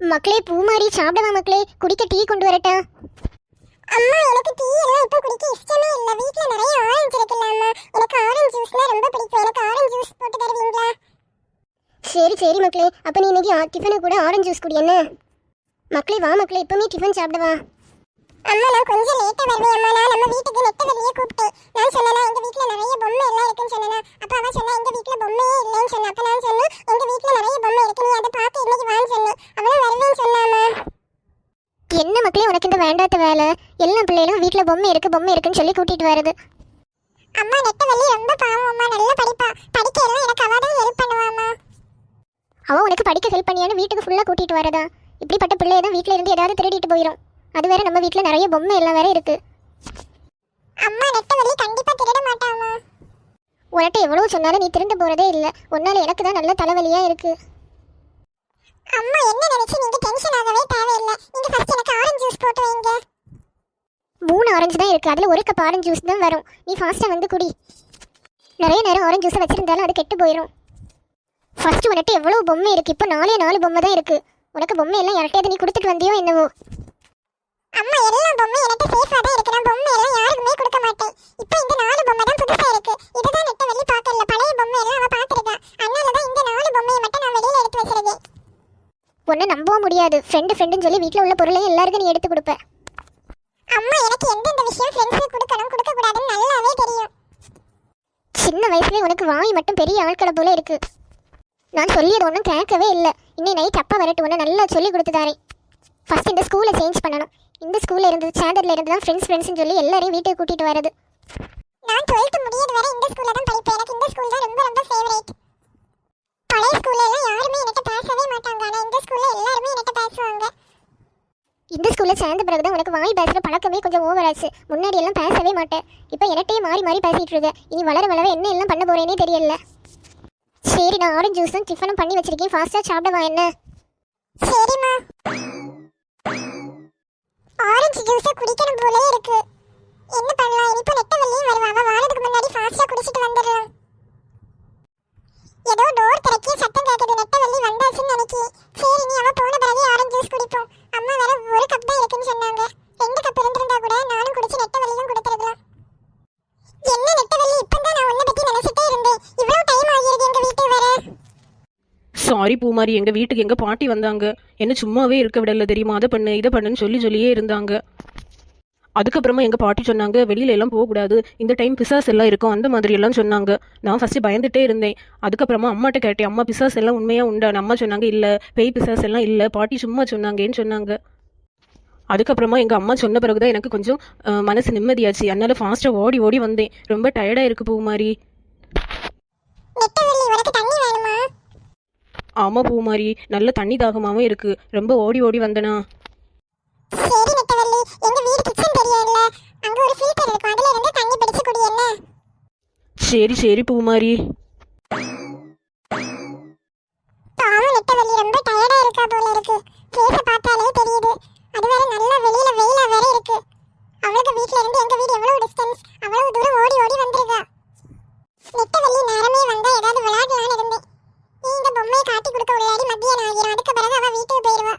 மக்களே பூமாரி சாப்பிடவா மக்களே? குடிக்க டீ கொண்டு வரட்டா? அம்மா எனக்கு டீ எல்லாம் இப்ப குடிக்க இஷ்டமே இல்ல. வீட்ல நிறைய ஆரஞ்சு இருக்குல்ல அம்மா, எனக்கு ஆரஞ்சு ஜூஸ்னா ரொம்ப பிடிக்கும். எனக்கு ஆரஞ்சு ஜூஸ் போட்டு தருவீங்களா? சரி சரி மக்களே, அப்ப நீ இன்னைக்கு டிஃபனு கூட ஆரஞ்சு ஜூஸ் குடி என்ன? மக்களே வா மக்களே, இப்பவுமே டிஃபன் சாப்பிடவா? அம்மா நான் கொஞ்சம் லேட்டா வருவேன் அம்மா. நான் நம்ம வீட்டுக்கு நெட்டவெளியே கூப்பிட்டேன். நான் சொன்னேனா எங்க வீட்ல நிறைய பொம்மை எல்லாம் இருக்குன்னு சொன்னேனா, அப்ப அவ சொன்னா எங்க வீட்ல பொம்மையே இல்லைன்னு சொன்னா. அப்ப நான் சொன்னேன் எங்க வீட்ல நிறைய பொம்மை இருக்கு, நீ அதை பார்த்து இன்னைக்கு வான்னு சொன்னேன். அவளும் வருவேன்னு சொன்னாமா. என்ன மக்களே உனக்கு இந்த வேண்டாத வேலை? எல்லா பிள்ளைகளும் வீட்டில் பொம்மை இருக்குன்னு சொல்லி கூட்டிட்டு வருது. அம்மா நெட்டவெளி ரொம்ப பாவம் அம்மா, நல்லா படிப்பா. படிக்க எல்லாம் எனக்கு அவ தான் ஹெல்ப் பண்ணுவாமா. அவன் உனக்கு படிக்க ஹெல்ப் பண்ணியான்னு வீட்டுக்கு ஃபுல்லாக கூட்டிட்டு வரதா? இப்படிப்பட்ட பிள்ளைய தான் வீட்டில் இருந்து ஏதாவது திருடிட்டு போயிடும். அது வேற நம்ம வீட்டில் நிறைய பொம்மை எல்லாம் வேற இருக்கு. அம்மா நெட்டவெளி கண்டிப்பா திருட மாட்டாமா. உன்கிட்ட எவ்வளவு சொன்னாலும் நீ திரும்ப போறதே இல்லை. உன்னால எனக்கு தான் நல்ல தலைவலியா இருக்கு. அம்மா என்ன நினைச்சு நீங்க டென்ஷன் ஆகவே தேவையில்லை. நீங்க ஃபர்ஸ்ட் எனக்கு ஆரஞ்சு ஜூஸ் போட்டு வைங்க. 3 ஆரஞ்சு தான் இருக்கு, அதுல ஒரு கப் ஆரஞ்சு ஜூஸ் தான் வரும். நீ ஃபாஸ்டா வந்து குடி. நிறைய நேரம் ஆரஞ்சு ஜூஸை வச்சிருந்தாலும் அது கெட்டு போயிடும். ஃபர்ஸ்ட் உனக்கு எவ்வளவு பொம்மை இருக்கு? இப்போ 4 பொம்மை தான் இருக்கு. உனக்கு பொம்மை எல்லாம் யார்கிட்டயாவது நீ கொடுத்துட்டு வந்தியோ என்னவோ? அம்மா எல்லா பொம்மை எனக்கு சேஃபா தான் இருக்கு. நான் பொம்மை எல்லாம் யாருக்குமே கொடுக்க மாட்டேன். இப்போ இந்த 4 பொம்மை தான் புதுசா இருக்கு. இதுதான் நெட்டவெளி பார்க்கல. பழைய பொம்மை எல்லாம் அவ பார்த்திருக்கா. அதனால தான் இந்த 4 பொம்மையை மட்டும் நான் வெளியில எடுத்து வச்சிருக்கேன். உன்னை நம்பவும் முடியாது. ஃப்ரெண்டுன்னு சொல்லி வீட்டில் உள்ள பொருளையும் எல்லாருக்கும் நீ எடுத்து கொடுப்ப. அம்மா எனக்கு எந்தெந்த விஷயம் ஃப்ரெண்ட்ஸுக்கு கொடுக்கணும் கொடுக்க கூடாதுன்னு நல்லாவே தெரியும். சின்ன வயசுலேயே உனக்கு வாய் மட்டும் பெரிய ஆட்களை போல இருக்கு. நான் சொல்லியது ஒன்றும் கேட்கவே இல்லை. இன்னை நைட் அப்பா வரட்டு உன்னை நல்லா சொல்லி கொடுத்து தாரேன். ஃபர்ஸ்ட் இந்த ஸ்கூலை சேஞ்ச் பண்ணணும். இந்த ஸ்கூலில் இருந்து ஸ்டாண்டர்ட்ல இருந்து தான் ஃப்ரெண்ட்ஸ்னு சொல்லி எல்லாரையும் வீட்டுக்கு கூட்டிட்டு வரது. நான் 12th முடியது வரை இந்த ஸ்கூல்ல தான் படிப்பேன். எனக்கு இந்த ஸ்கூல் தான் ரொம்ப ரொம்ப ஃபேவரட். பழைய ஸ்கூல்ல எல்லாம் யாருமே என்கிட்ட பேசவே மாட்டாங்க. ஆனா இந்த ஸ்கூல்ல எல்லாருமே என்கிட்ட பேசுவாங்க. இந்த ஸ்கூலில் சேர்ந்த பிறகு தான் உனக்கு வாய் பேசுகிற பழக்கமே கொஞ்சம் ஓவர் ஆச்சு. முன்னாடி எல்லாம் பேசவே மாட்டேன். இப்போ இரட்டையே மாறி மாறி பேசிட்டு இருக்க. இனி வளர என்ன எல்லாம் பண்ண போறேனே தெரியல. சரி நான் ஆரஞ்சு ஜூஸும் டிஃபனும் பண்ணி வச்சிருக்கேன். ஃபாஸ்ட்டாக சாப்பிடவா என்ன? சரிம்மா. ஆரஞ்சு ஜூஸ் குடிக்கணும் போலே இருக்கு. என்ன பண்ணலாம்? இப்போ நெட்டவெளியும் வருவா. அவ வாரதுக்கு முன்னாடி ஃபாஸ்டா குடிச்சிட்டு வந்துடலாம். ஏதோ டோர் திறக்கி சத்தம் கேட்குது. நெட்டவெளி வந்தாச்சுன்னு நினைக்கிறேன். சரி நீ அவ போன பிறகு ஆரஞ்சு ஜூஸ் குடிப்போம். அம்மா வேற ஒரு கப் தான் இருக்குன்னு சொன்னாங்க. 2 கப் இருந்திருந்தா கூட நானும் குடிச்சு நெட்டவெளியும் கொடுத்துருக்கலாம். என்ன நெட்டவெளி, இப்பதான் நான் உன்னை பத்தி நினைச்சிட்டே இருந்தேன். இவ்வளவு டைம் ஆகிருது எங்க வீட்டுக்கு வர. சாரி பூமாரி, எங்கள் வீட்டுக்கு எங்கள் பாட்டி வந்தாங்க. என்ன சும்மாவே இருக்க விடல தெரியுமா? அதை பண்ணு இதை பண்ணுன்னு சொல்லியே இருந்தாங்க. அதுக்கப்புறமா எங்கள் பாட்டி சொன்னாங்க வெளியில எல்லாம் போகக்கூடாது, இந்த டைம் பிசாஸ் எல்லாம் இருக்கும் அந்த மாதிரி எல்லாம் சொன்னாங்க. நான் ஃபஸ்ட்டு பயந்துட்டே இருந்தேன். அதுக்கப்புறமா அம்மாட்ட கேட்டேன், அம்மா பிசாஸ் எல்லாம் உண்மையாக உண்டான? அம்மா சொன்னாங்க இல்லை, பேய் பிசாஸ் எல்லாம் இல்லை, பாட்டி சும்மா சொன்னாங்கன்னு சொன்னாங்க. அதுக்கப்புறமா எங்கள் அம்மா சொன்ன பிறகுதான் எனக்கு கொஞ்சம் மனசு நிம்மதியாச்சு. அதனால ஃபாஸ்ட்டாக ஓடி ஓடி வந்தேன். ரொம்ப டயர்டாக இருக்கு பூமாரி. நெட்டவெளி உனக்கு தண்ணி வேணுமா? ஆமாம் பூமாரி, நல்ல தண்ணி தாகமாகவும் இருக்கு. ரொம்ப ஓடி ஓடி வந்தனா. சரி நெட்டவெளி, எங்க வீடு கிச்சன் தெரியல, அங்க ஒரு ஃபில்டர் இருக்கும், அதுல இருந்து தண்ணி பிடிச்சு குடி. என்ன? சரி சரி பூமாரி. பாவம் நெட்டவெளி ரொம்ப டயர்டா இருக்கா போல இருக்கு. ஃபேஸ பார்த்தாலே தெரியுது. அது வேற நல்லா வெளியில வெயிலா வேற இருக்கு. அவளுக்கு வீட்ல இருந்து எங்க வீடு எவ்வளவு டிஸ்டன்ஸ், அவ்வளவு தூரம் ஓடி ஓடி வந்திருக்கா. நெட்டவெளி நேரமே வந்தா ஏதாவது விளையாடலான்னு இருந்தேன். நீ இந்த பொம்மையை காட்டி கொடுக்க விளையாடி மத்தியானம் ஆகிரும். அதுக்கு பிறகு அவ வீட்டுக்கு போயிடுவா.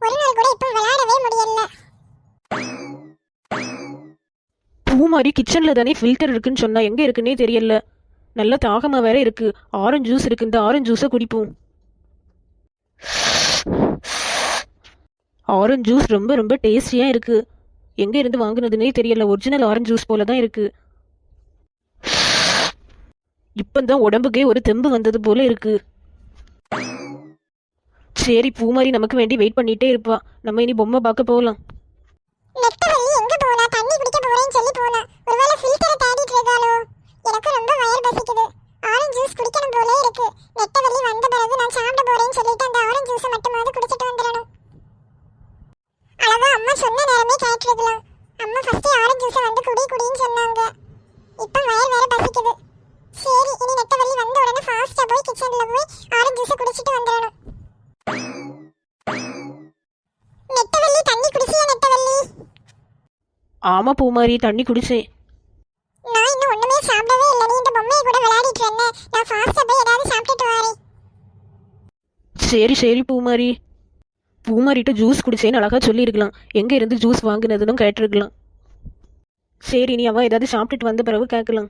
ஒரு நாள் கூட இப்ப விளையாடவே முடியல. பூமாரி கிச்சனில் தானே ஃபில்டர் இருக்குன்னு சொன்னா, எங்கே இருக்குன்னே தெரியல. நல்ல தாகமாக வேற இருக்கு. ஆரஞ்சு ஜூஸ் இருக்கு, இந்த ஆரஞ்சு ஜூஸை குடிப்போம். ஆரஞ்சு ஜூஸ் ரொம்ப ரொம்ப டேஸ்டியாக இருக்கு. எங்கே இருந்து வாங்கினதுன்னே தெரியல. ஒரிஜினல் ஆரஞ்சு ஜூஸ் போல தான் இருக்கு. இப்போதான் உடம்புக்கே ஒரு தெம்பு வந்தது போல இருக்கு. சரி பூமாரி நமக்கு வேண்டி வெயிட் பண்ணிட்டே இருப்பா. நம்ம இனி பொம்மை பார்க்க போகலாம். நெட்டவெளி எங்க போனா? தண்ணி குடிக்க போறேன்னு சொல்லி போனா. ஒருவேளை ஃபில்டரை தேடிட்டு இருக்காளோ? எனக்கு ரொம்ப வயிறு பசிக்குது. ஆரஞ்சு ஜூஸ் குடிக்கணும் போலே இருக்கு. நெட்டவெளி வந்த பிறகு நான் சாப்பிட போறேன்னு சொல்லிட்டு அந்த ஆரஞ்சு ஜூஸை மட்டுமாவது குடிச்சிட்டு வந்துடணும். அழகா அம்மா சொன்ன நேரமே கேட்டிருக்கலாம். அம்மா ஃபர்ஸ்ட் ஆரஞ்சு ஜூஸை வந்து குடின்னு சொன்னாங்க. இப்போ வயிறு வேற பசிக்குது. சரி இனி நெட்டவெளி வந்த உடனே ஃபாஸ்டா போய் கிச்சன்ல போய் ஆரஞ்சு ஜூஸை குடிச்சிட்டு வந்துடணும். நெட்டவெளி தண்ணி குடிச்சியா நெட்டவெளி? ஆமா பூமாரி, தண்ணி குடிச்சேன். நான் இன்னும் ஒண்ணுமே சாப்பிடவே இல்லை. நீ இந்த பொம்மையை கூட விளையாடிட்டு இருந்த. நான் ஃபாஸ்டா போய் ஏதாவது சாப்பிட்டுட்டு வரேன். சரி சரி பூமாரி. பூமாரிட்ட ஜூஸ் குடிச்சேன்னு அழகா சொல்லியிருக்கலாம். எங்க இருந்து ஜூஸ் வாங்குனதுன்னு கேட்டிருக்கலாம். சரி, நீ அவ ஏதாவது சாப்பிட்டுட்டு வந்த பிறகு கேட்கலாம்.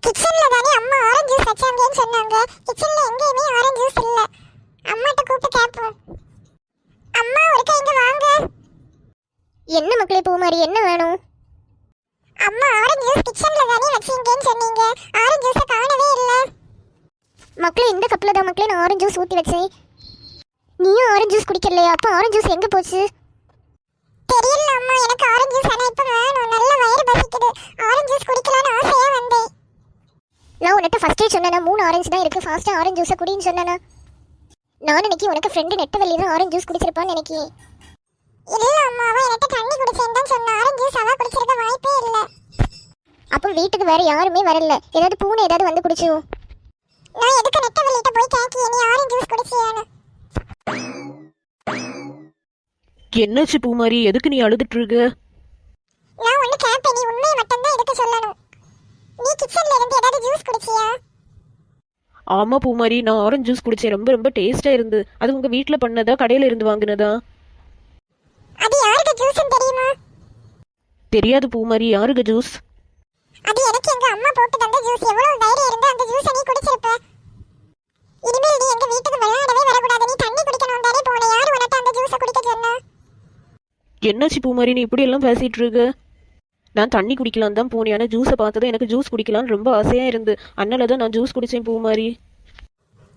கிச்சன்ல தானே அம்மா ஆரஞ்சு ஜூஸ் வச்சாங்கன்னு சொன்னாங்க. கிச்சன்ல எங்கேயுமே ஆரஞ்சு ஜூஸ் இல்ல. அம்மாட்ட கூப்பிட்டு கேட்போம். அம்மா ஒருக்கா இங்க வாங்க. என்ன மக்களே பூமாரி, என்ன வேணும்? அம்மா ஆரஞ்சு ஜூஸ் கிச்சன்ல தானே வச்சீங்கன்னு சொன்னீங்க. ஆரஞ்சு ஜூஸை காணவே இல்ல. மக்களே, இந்த கப்பில் தான் மக்களே நான் ஆரஞ்சு ஜூஸ் ஊற்றி வச்சேன். நீயும் ஆரஞ்சு ஜூஸ் குடிக்கலையா? அப்போ ஆரஞ்சு ஜூஸ் எங்கே போச்சு? தெரியல அம்மா, எனக்கு ஆரஞ்சு ஜூஸ் ஆனா இப்ப வேணும். நல்ல வயிறு பசிக்குது. ஆரஞ்சு ஜூஸ் குடிக்கலாம்னு ஆசையா வந்தேன். நான் உன்கிட்ட ஃபர்ஸ்டே சொன்னேன்னா 3 ஆரஞ்சு தான் இருக்குது, ஃபாஸ்ட்டாக ஆரஞ்சு ஜூஸை குடின்னு சொன்னேன்னா. நான் நினைக்கி உனக்கு ஃப்ரெண்டு நெட்டவள்ளி தான் ஆரஞ்சு ஜூஸ் குடிச்சிருப்பான்னு நினைக்கி. இல்ல அம்மா, அவ எனக்கு தண்ணி குடிச்சேன்னு தான் சொன்னா. ஆரஞ்சு ஜூஸ் அவ குடிச்சிருக்க வாய்ப்பே இல்ல. அப்போ வீட்டுக்கு வேற யாருமே வரல, ஏதாவது பூனை ஏதாவது வந்து குடிச்சு? நான் எதுக்கு நெட்டவள்ளிட்ட போய் கேக்கி நீ ஆரஞ்சு ஜூஸ் குடிச்சியான்னு? என்னாச்சு பூமாரி, எதுக்கு நீ அழுதுட்டு இருக்க? நான் ஒண்ணு கேப்பேன், நீ உண்மையை மட்டும் தான் எடுத்து சொல்லணும். நீ கிச்சன்ல இருந்து ஏதாவது ஜூஸ் குடிச்சியா? ஆமா பூமாரி, நான் ஆரஞ்சு ஜூஸ் குடிச்சேன். ரொம்ப ரொம்ப டேஸ்டா இருந்து. அது உங்க வீட்ல பண்ணதா கடையில இருந்து வாங்குனதா? அது யாருக்கு ஜூஸ்னு தெரியுமா? தெரியாது பூமாரி, யாருக்கு ஜூஸ்? அது எனக்கு எங்க அம்மா போட்டு தந்த ஜூஸ். எவ்வளவு தைரியம் இருந்தா அந்த ஜூஸை நீ குடிச்சிருப்ப. இனிமேல் நீ எங்க வீட்டுக்கு விளையாடவே வரக்கூடாது. நீ தண்ணி குடிக்கணும் தானே போன. யாரு உனக்கு அந்த ஜூஸை குடிக்க சொன்னா? என்னாச்சு பூமாரி, நீ இப்படி எல்லாம் பேசிட்டு இருக்க? நான் தண்ணி குடிக்கலாம் தான் போனேன். ஆனால் ஜூஸை பார்த்ததும் எனக்கு ஜூஸ் குடிக்கலாம்னு ரொம்ப ஆசையா இருந்து. அதனால தான் நான் ஜூஸ் குடிச்சேன் பூமாரி.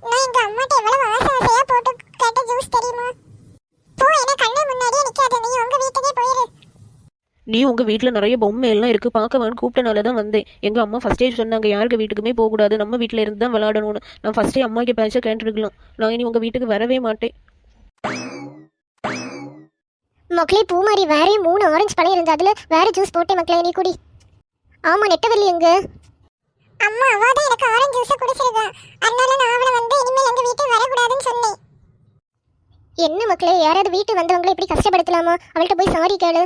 நான் எங்க அம்மாட்ட எவ்வளவு ஆசையா போட்டு கேட்ட ஜூஸ் தெரியுமா? போ, என்ன கண்ணு முன்னாடியே நிக்காத. நீ உங்க வீட்டுக்கே போயிரு. நீ உங்க வீட்டில் நிறைய பொம்மை எல்லாம் இருக்கு, பார்க்கவான்னு கூப்பிட்டனால தான் வந்தேன். எங்க அம்மா ஃபர்ஸ்டே சொன்னாங்க யாருக்கு வீட்டுக்குமே போகக்கூடாது, நம்ம வீட்டில் இருந்து தான் விளையாடணும்னு. நான் ஃபர்ஸ்டே அம்மாக்கு பேச்ச கேட்டுருக்கலாம். நான் இனி உங்க வீட்டுக்கு வரவே மாட்டேன். மக்களே பூமாரி, வேறே 3 ஆரஞ்சு பழம் இருந்து அதில் வேற ஜூஸ் போட்டேன் மக்களே, நீ குடி. ஆமா, நெட்டவள்ளி எங்க? அம்மா அவாதான் எனக்கு ஆரஞ்சு ஜூஸை குடிச்சிருக்கா. அதனால நான் அவளை வந்து இனிமேல் எங்க வீட்டுக்கு வரக்கூடாதுன்னு சொன்னேன். என்ன மக்களே, யாராவது வீட்டு வந்தவங்களை இப்படி கஷ்டப்படுத்தலாமா? அவள்கிட்ட போய் சாரி கேளு.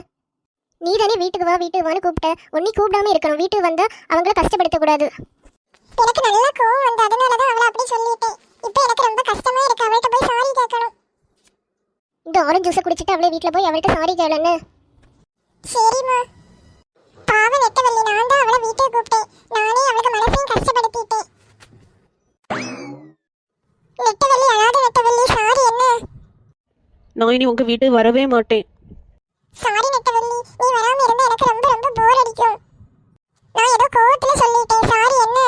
நீ தானே வீட்டுக்கு வான்னு கூப்பிட்ட. ஒன்னி கூப்பிடாம இருக்கணும். வீட்டுக்கு வந்தா அவங்கள கஷ்டப்படுத்தக்கூடாது. எனக்கு நல்ல கோவம் வந்து அதனாலதான் அவளை அப்படி சொல்லிட்டேன். இப்போ எனக்கு ரொம்ப கஷ்டமா இருக்கு. அவள்கிட்ட போய் சாரி கேட்கணும். இந்த ஆரஞ்சு ஜூஸை குடிச்சிட்டு அவளே வீட்டில் போய் அவள்கிட்ட சாரி கேளுன்னு. சரிம்மா. பாவம் நெட்டவள்ளி, நான் தான் அவளை வீட்டுக்கு கூப்பிட்டேன். நானே அவளுக்கு மனசையும் கஷ்டப்படுத்திட்டேன். நெட்டவள்ளி அழாத நெட்டவள்ளி, சாரி. என்ன? நான் இனி உங்க வீட்டுக்கு வரவே மாட்டேன். சாரி நெட்டவள்ளி, நீ வராம இருந்தா எனக்கு ரொம்ப ரொம்ப போர் அடிக்கும். நான் ஏதோ கோவத்துல சொல்லிட்டேன். சாரி. என்ன?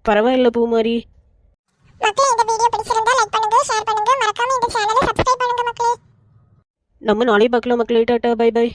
பரவாயில்ல பூமாரி. மக்களே, இந்த வீடியோ பிடிச்சிருந்தா லைக் பண்ணுங்க, ஷேர் பண்ணுங்க, மறக்காம இந்த சேனலை சப்ஸ்கிரைப் பண்ணுங்க மக்களே. நம்ம நாளை பார்க்கலாம் மக்களே. Tata, bye by.